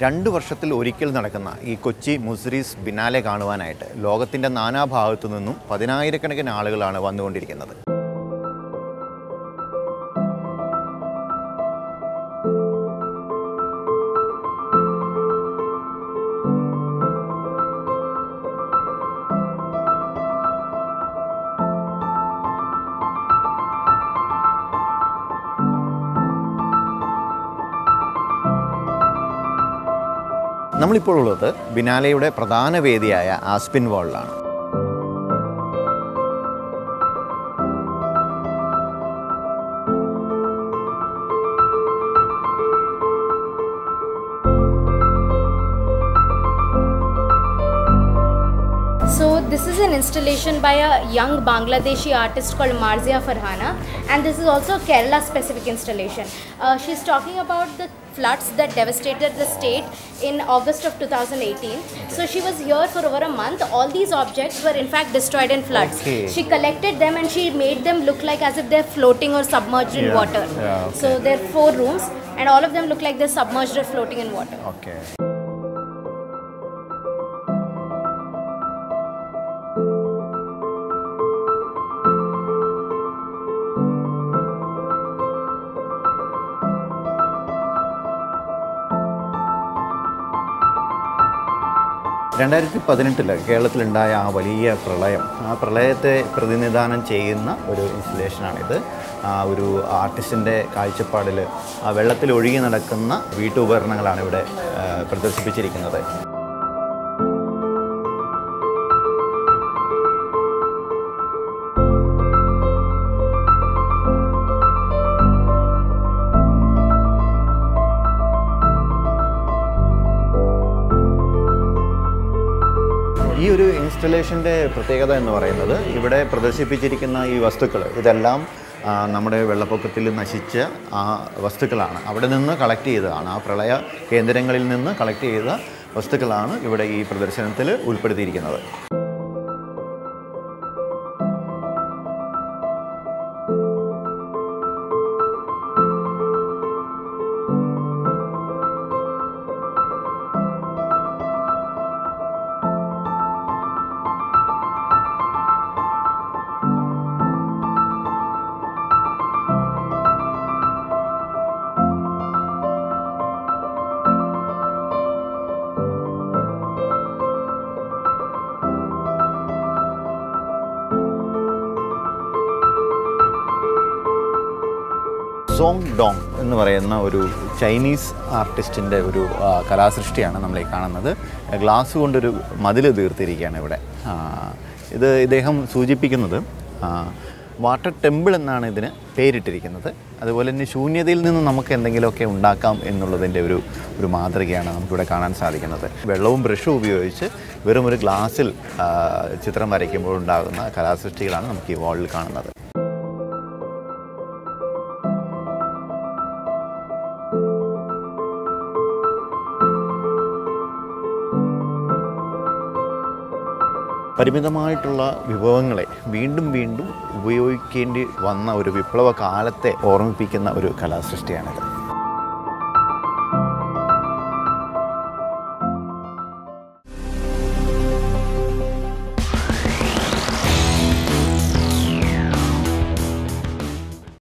2 വർഷത്തിൽ ഒരിക്കൽ നടക്കുന്ന ഈ കൊച്ചി മുസിരീസ് ബിനാലെ കാണുവാനായിട്ട് ലോകത്തിൻ്റെ നാനാഭാഗത്തു നിന്നും പതിനായിരക്കണക്കിന് ആളുകളാണ് വന്നുകൊണ്ടിരിക്കുന്നത്. നമ്മളിപ്പോൾ ഉള്ളത് ബിനാലെയുടെ പ്രധാന വേദിയായ ആസ്പിൻ വാളിലാണ്. So this is an installation by a young Bangladeshi artist called Marzia Farhana, and this is also a Kerala specific installation. She's talking about the floods that devastated the state in August of 2018. So she was here for over a month. All these objects were in fact destroyed in floods. Okay. She collected them and she made them look like as if they're floating or submerged in water. Okay. So there are 4 rooms and all of them look like they're submerged or floating in water. Okay. കേരളത്തിലുണ്ടായ ആ വലിയ പ്രളയം, ആ പ്രളയത്തെ പ്രതിനിധാനം ചെയ്യുന്ന ഒരു ഇൻസ്റ്റലേഷനാണിത്. ഒരു ആർട്ടിസ്റ്റിൻ്റെ കാഴ്ചപ്പാടിൽ ആ വെള്ളത്തിൽ ഒഴുകി നടക്കുന്ന വീട്ടുപകരണങ്ങളാണ് ഇവിടെ പ്രദർശിപ്പിച്ചിരിക്കുന്നത്. ഈ ഒരു ഇൻസ്റ്റലേഷൻ്റെ പ്രത്യേകത എന്ന് പറയുന്നത്, ഇവിടെ പ്രദർശിപ്പിച്ചിരിക്കുന്ന ഈ വസ്തുക്കൾ ഇതെല്ലാം നമ്മുടെ വെള്ളപ്പൊക്കത്തിൽ നശിച്ച ആ വസ്തുക്കളാണ്. അവിടെ നിന്ന് കളക്ട് ചെയ്തതാണ്, ആ പ്രളയ കേന്ദ്രങ്ങളിൽ നിന്ന് കളക്ട് ചെയ്ത വസ്തുക്കളാണ് ഇവിടെ ഈ പ്രദർശനത്തിൽ ഉൾപ്പെടുത്തിയിരിക്കുന്നത്. സോങ് ഡോങ് എന്ന് പറയുന്ന ഒരു ചൈനീസ് ആർട്ടിസ്റ്റിൻ്റെ ഒരു കലാസൃഷ്ടിയാണ് നമ്മളീ കാണുന്നത്. ഗ്ലാസ് കൊണ്ടൊരു മതിൽ തീർത്തിരിക്കുകയാണ് ഇവിടെ. ഇദ്ദേഹം സൂചിപ്പിക്കുന്നത് വാട്ടർ ടെമ്പിൾ എന്നാണ് ഇതിന് പേരിട്ടിരിക്കുന്നത്. അതുപോലെ തന്നെ ശൂന്യതയിൽ നിന്ന് നമുക്ക് എന്തെങ്കിലുമൊക്കെ ഉണ്ടാക്കാം എന്നുള്ളതിൻ്റെ ഒരു മാതൃകയാണ് നമുക്കിവിടെ കാണാൻ സാധിക്കുന്നത്. വെള്ളവും ബ്രഷും ഉപയോഗിച്ച് വെറും ഒരു ഗ്ലാസ്സിൽ ചിത്രം വരയ്ക്കുമ്പോൾ ഉണ്ടാകുന്ന കലാസൃഷ്ടികളാണ് നമുക്ക് ഈ വാളിൽ കാണുന്നത്. പരിമിതമായിട്ടുള്ള വിഭവങ്ങളെ വീണ്ടും വീണ്ടും ഉപയോഗിക്കേണ്ടി വന്ന ഒരു വിപ്ലവ കാലത്തെ ഓർമ്മിപ്പിക്കുന്ന ഒരു കലാസൃഷ്ടിയാണിത്.